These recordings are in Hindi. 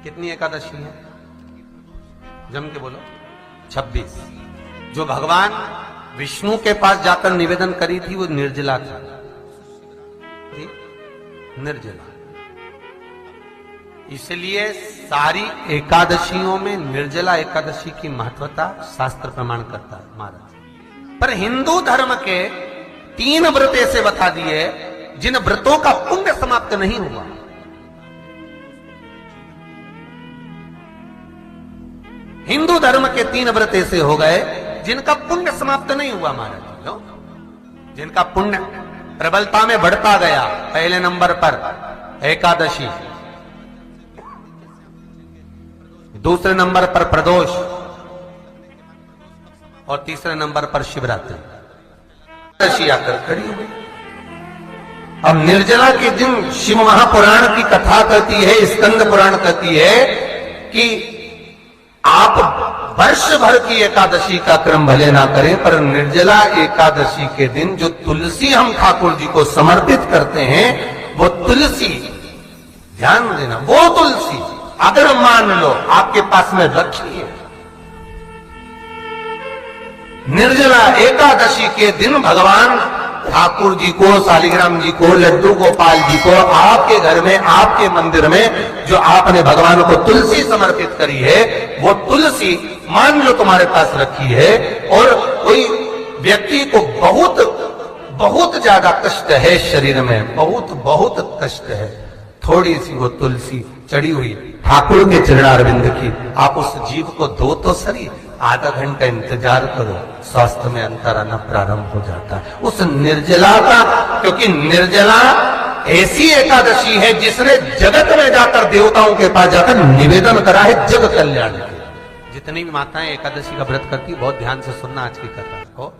कितनी एकादशी है? जम के बोलो। 26। जो भगवान विष्णु के पास जाकर निवेदन करी थी वो निर्जला था, निर्जला। इसलिए सारी एकादशियों में निर्जला एकादशी की महत्वता शास्त्र प्रमाण करता है महाराज। पर हिंदू धर्म के 3 व्रत ऐसे बता दिए जिन व्रतों का पुण्य समाप्त नहीं हुआ। हिंदू धर्म के 3 व्रत ऐसे हो गए जिनका पुण्य समाप्त नहीं हुआ महाराज, जिनका पुण्य प्रबलता में बढ़ता गया। पहले नंबर पर एकादशी, दूसरे नंबर पर प्रदोष और तीसरे नंबर पर शिवरात्रि। एकादशी आकर खड़ी हुई। अब निर्जला के दिन शिव महापुराण की कथा कहती है, स्कंद पुराण कहती है कि आप वर्ष भर की एकादशी का क्रम भले ना करें, पर निर्जला एकादशी के दिन जो तुलसी हम ठाकुर जी को समर्पित करते हैं, वो तुलसी, ध्यान देना, वो तुलसी अगर मान लो आपके पास में रखी है, निर्जला एकादशी के दिन भगवान ठाकुर जी को, शालिग्राम जी को, लड्डू गोपाल जी को आपके घर में, आपके मंदिर में जो आपने भगवान को तुलसी समर्पित करी है, वो तुलसी मान लो तुम्हारे पास रखी है और कोई व्यक्ति को बहुत बहुत ज्यादा कष्ट है शरीर में, बहुत बहुत कष्ट है, थोड़ी सी वो तुलसी चढ़ी हुई ठाकुर के चरणारविंद की, आप उस जीव को दो तो सही, आधा घंटा इंतजार करो, स्वास्थ्य में अंतर आना प्रारंभ हो जाता है उस निर्जला का। क्योंकि निर्जला ऐसी एकादशी है जिसने जगत में जाकर, देवताओं के पास जाकर निवेदन करा है जग कल्याण के। जितनी भी माताएं एकादशी का व्रत करती, बहुत ध्यान से सुनना आज की कथा को,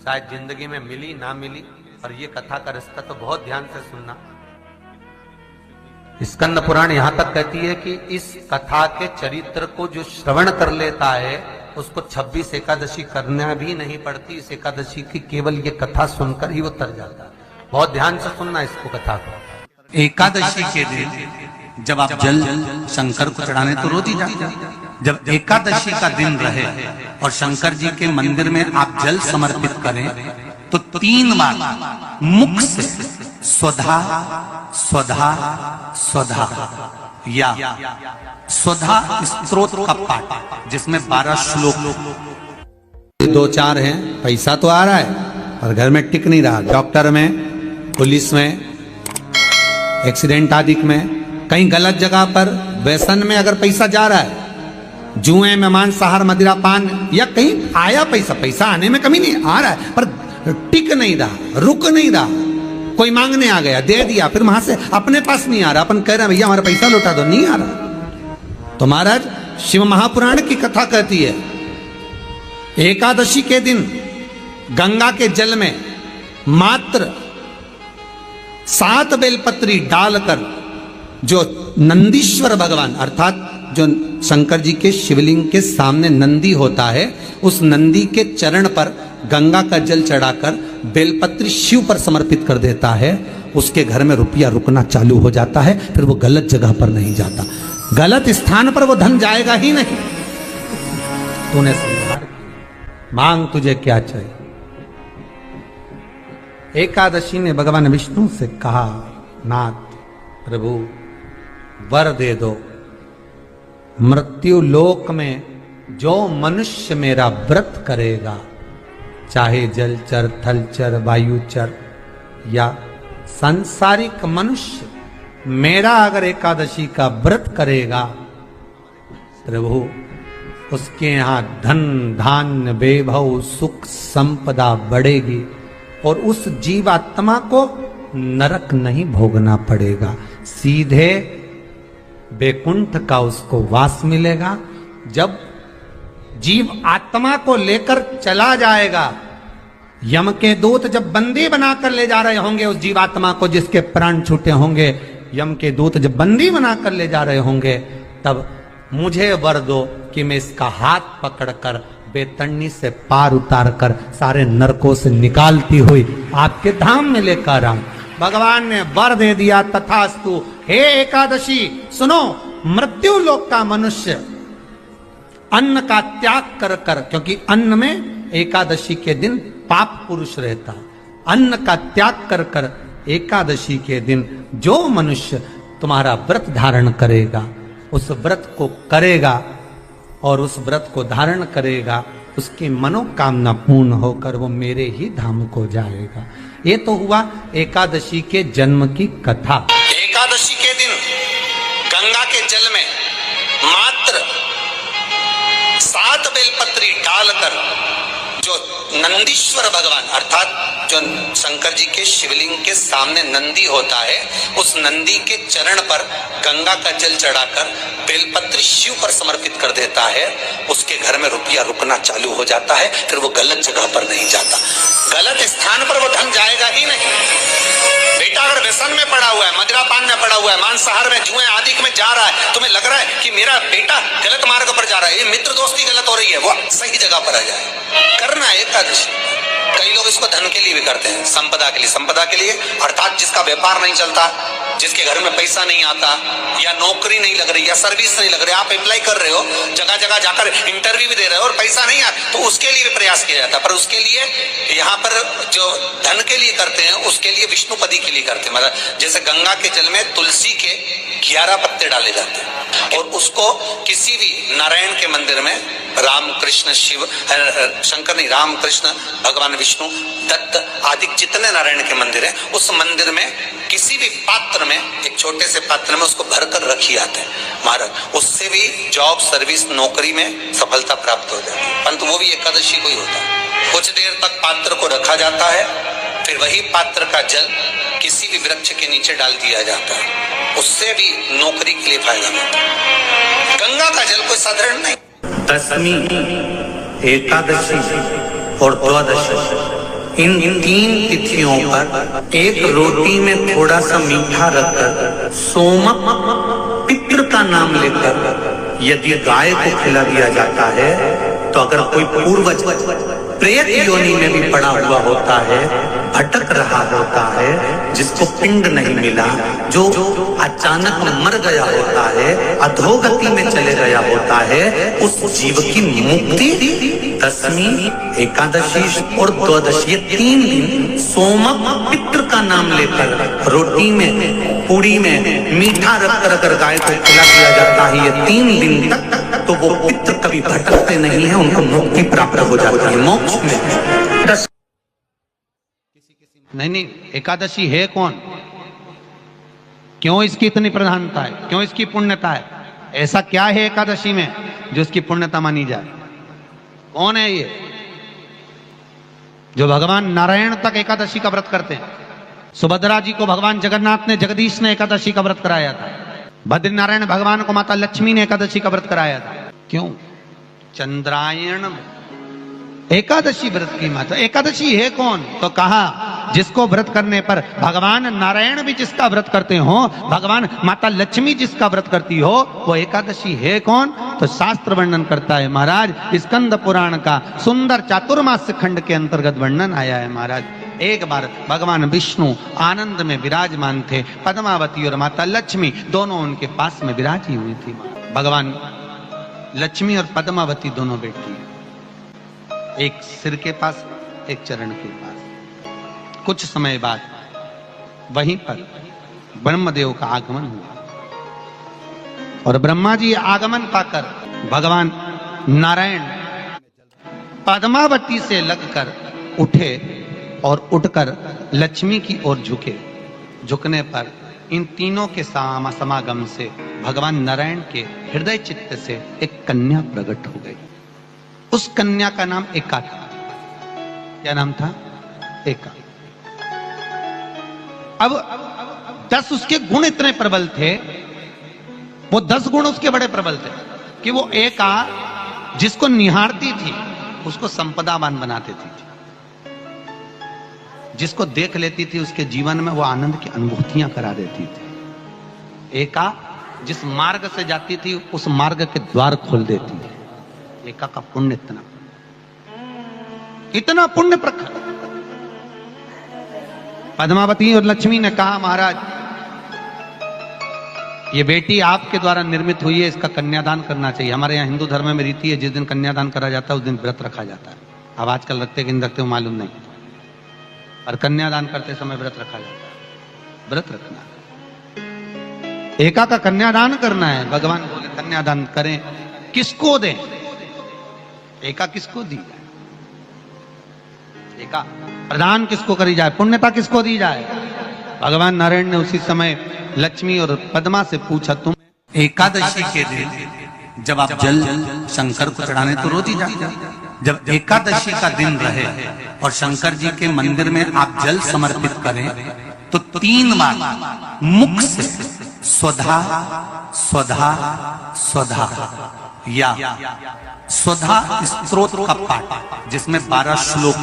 शायद जिंदगी में मिली ना मिली, और ये कथा का रिश्ता तो बहुत ध्यान से सुनना। स्कंद पुराण यहां तक कहती है कि इस कथा के चरित्र को जो श्रवण कर लेता है उसको 26 एकादशी करना भी नहीं पड़ती। इस एकादशी की केवल ये कथा सुनकर ही वो तर जाता है। बहुत ध्यान से सुनना इसको, कथा को। एकादशी के दिन जब आप जल शंकर को चढ़ाने तो रोज ही जाते हैं, जब एकादशी का दिन रहे और शंकर जी के मंदिर में आप जल समर्पित करें तो 3 बार मुख से स्वधा स्वधा स्वधा या स्वधा स्तोत्र का पाठ, जिसमें 12 श्लोक, 2-4 हैं। पैसा तो आ रहा है पर घर में टिक नहीं रहा, डॉक्टर में, पुलिस में, एक्सीडेंट आदि में, कहीं गलत जगह पर, व्यसन में अगर पैसा जा रहा है, जुए में, मांसाहार, मदिरा पान, या कहीं आया पैसा, पैसा आने में कमी नहीं, आ रहा है पर टिक नहीं रहा, रुक नहीं रहा। कोई मांगने आ गया, दे दिया, फिर वहां से अपने पास नहीं आ रहा, अपन कह रहे हैं भैया हमारा पैसा लौटा दो, नहीं आ रहा। तो महाराज शिव महापुराण की कथा कहती है एकादशी के दिन गंगा के जल में मात्र 7 बेलपत्री डालकर, जो नंदीश्वर भगवान अर्थात जो शंकर जी के शिवलिंग के सामने नंदी होता है, उस नंदी के चरण पर गंगा का जल चढ़ाकर बेलपत्री शिव पर समर्पित कर देता है, उसके घर में रुपया रुकना चालू हो जाता है, फिर वो गलत जगह पर नहीं जाता, गलत स्थान पर वो धन जाएगा ही नहीं। तूने समझा, मांग तुझे क्या चाहिए। एकादशी ने भगवान विष्णु से कहा, नाथ प्रभु वर दे दो, मृत्यु लोक में जो मनुष्य मेरा व्रत करेगा, चाहे जलचर, थलचर, वायुचर या सांसारिक मनुष्य, मेरा अगर एकादशी का व्रत करेगा, प्रभु उसके यहां धन धान्य वैभव सुख संपदा बढ़ेगी और उस जीवात्मा को नरक नहीं भोगना पड़ेगा, सीधे वैकुंठ का उसको वास मिलेगा। जब जीव आत्मा को लेकर चला जाएगा, यम के दूत जब बंदी बनाकर ले जा रहे होंगे उस जीवात्मा को, जिसके प्राण छूटे होंगे, यम के दूत जब बंदी बनाकर ले जा रहे होंगे, तब मुझे वर दो कि मैं इसका हाथ पकड़कर बेतन्नी से पार उतार कर सारे नरकों से निकालती हुई आपके धाम में लेकर आऊं। भगवान ने वर दे दिया, तथास्तु। हे एकादशी सुनो, मृत्यु लोक का मनुष्य अन्न का त्याग कर कर, क्योंकि अन्न में एकादशी के दिन पाप पुरुष रहता, अन्न का त्याग कर कर एकादशी के दिन जो मनुष्य तुम्हारा व्रत धारण करेगा, उस व्रत को करेगा और उस व्रत को धारण करेगा, उसकी मनोकामना पूर्ण होकर वो मेरे ही धाम को जाएगा। ये तो हुआ एकादशी के जन्म की कथा। एकादशी के दिन गंगा के जल में मात्र 7 बेलपत्री डालकर जो नंदीश्वर भगवान अर्थात जो शंकर जी के शिवलिंग के सामने नंदी होता है, उस नंदी के चरण पर गंगा का जल चढ़ाकर बेलपत्री शिव पर समर्पित कर देता है, उसके घर में रुपया रुकना चालू हो जाता है। फिर वो गलत जगह पर नहीं जाता, गलत स्थान पर वो धन जाएगा ही नहीं। बेटा अगर व्यसन में पड़ा हुआ है, मदिरा पान में पड़ा हुआ है, मांसाहार में, जुए आदि में जा रहा है, तुम्हें लग रहा है कि मेरा बेटा गलत मार्ग पर जा रहा है, ये मित्र दोस्ती गलत हो रही है, वो सही जगह पर आ जाए। करना है एकादशी। कई लोग इसको धन के लिए भी करते हैं, संपदा के लिए। संपदा के लिए अर्थात जिसका व्यापार नहीं चलता, जिसके घर में पैसा नहीं आता, या नौकरी नहीं लग रही, या सर्विस नहीं लग रही, आप अप्लाई कर रहे हो, जगह जगह जाकर इंटरव्यू भी दे रहे हो और पैसा नहीं आता, तो उसके लिए भी प्रयास किया जाता है। पर उसके लिए यहाँ पर जो धन के लिए करते हैं, उसके लिए विष्णुपदी के लिए करते हैं। मतलब जैसे गंगा के जल में तुलसी के 11 पत्ते डाले जाते हैं और उसको किसी भी नारायण के मंदिर में राम कृष्ण शिव शंकर नहीं, राम कृष्ण भगवान विष्णु दत्त आदि जितने नारायण के मंदिर हैं, उस मंदिर में किसी भी पात्र में, एक छोटे से पात्र में उसको भरकर रखी जाते हैं महाराज। उससे भी जॉब सर्विस नौकरी में सफलता प्राप्त हो जाती है। परंतु वो भी एकादशी को ही होता है। कुछ देर तक पात्र को रखा जाता है, फिर वही पात्र का जल किसी भी वृक्ष के नीचे डाल दिया जाता है, उससे भी नौकरी के लिए फायदा मिलता है। गंगा का जल कोई साधारण नहीं। दशमी, एकादशी और द्वादशी, इन 3 तिथियों पर एक रोटी में थोड़ा सा मीठा रखकर सोमक पितृ का नाम लेकर यदि गाय को खिला दिया जाता है, तो अगर कोई पूर्वज प्रेत योनि में भी पड़ा हुआ होता है, भटक रहा होता है, जिसको पिंड नहीं मिला, जो अचानक मर गया होता है, अधोगति में चले गया होता है, उस जीव की मुक्ति दशमी, एकादशी और द्वादशी, ये 3 दिन सोमक पितृ का नाम लेकर रोटी में, पूड़ी में मीठा रखकर अगर गाय को खिला दिया जाता है, ये 3 दिन तक, तो वो पितृ कभी भटकते नहीं है, उनको मुक्ति प्राप्त हो जाती है मोक्ष में। नहीं, एकादशी है कौन, क्यों इसकी इतनी प्रधानता है, क्यों इसकी पुण्यता है, ऐसा क्या है एकादशी में जो इसकी पुण्यता मानी जाए? कौन है ये जो भगवान नारायण तक एकादशी का व्रत करते हैं? सुभद्रा जी को भगवान जगन्नाथ ने, जगदीश ने एकादशी का व्रत कराया था। बद्रीनारायण भगवान को माता लक्ष्मी ने एकादशी का व्रत कराया था। क्यों? चंद्रायण एकादशी व्रत की माता। एकादशी है कौन? तो कहा जिसको व्रत करने पर भगवान नारायण भी जिसका व्रत करते हो, भगवान माता लक्ष्मी जिसका व्रत करती हो, वो एकादशी है कौन? तो शास्त्र वर्णन करता है महाराज, स्कंद पुराण का सुंदर चातुर्मास्य खंड के अंतर्गत वर्णन आया है महाराज। एक बार भगवान विष्णु आनंद में विराजमान थे, पद्मावती और माता लक्ष्मी दोनों उनके पास में विराजी हुई थी। भगवान लक्ष्मी और पद्मावती दोनों बैठी, एक सिर के पास, एक चरण के पास। कुछ समय बाद वहीं पर ब्रह्मदेव का आगमन हुआ और ब्रह्मा जी आगमन पाकर भगवान नारायण पद्मावती से लगकर उठे और उठकर लक्ष्मी की ओर झुके। झुकने पर इन तीनों के समागम से भगवान नारायण के हृदय चित्त से एक कन्या प्रकट हो गई। उस कन्या का नाम एका था। क्या नाम था? एका। अब 10 उसके गुण इतने प्रबल थे, वो 10 गुण उसके बड़े प्रबल थे कि वो एका जिसको निहारती थी उसको संपदावान बना देती थी, जिसको देख लेती थी उसके जीवन में वो आनंद की अनुभूतियां करा देती थी। एका जिस मार्ग से जाती थी उस मार्ग के द्वार खोल देती थी। एका का पुण्य इतना पुण्य प्रखर। पद्मावती और लक्ष्मी ने कहा महाराज ये बेटी आपके द्वारा निर्मित हुई है, इसका कन्यादान करना चाहिए। हमारे यहाँ हिंदू धर्म में रीति है, जिस दिन कन्यादान करा जाता है उस दिन व्रत रखा जाता है। अब आजकल रखते कि नहीं रखते हो मालूम नहीं, और कन्यादान करते समय व्रत रखा जाता है। व्रत रखना, एका का कन्यादान करना है। भगवान बोले कन्यादान करें, किसको दें? एका किसको दी जाए? एका प्रदान किसको करी जाए? पुण्यता किसको दी जाए? भगवान नारायण ने उसी समय लक्ष्मी और पद्मा से पूछा, तुम एकादशी के दिन जब आप जल शंकर को चढ़ाने तो रोज ही जाते हैं। जब एकादशी का दिन रहे और शंकर जी के मंदिर में आप जल समर्पित करें तो 3 बार मुख से स्वधा स्वधा स्वधा या स्वधा स्तोत्र का पाठ, जिसमें 12 श्लोक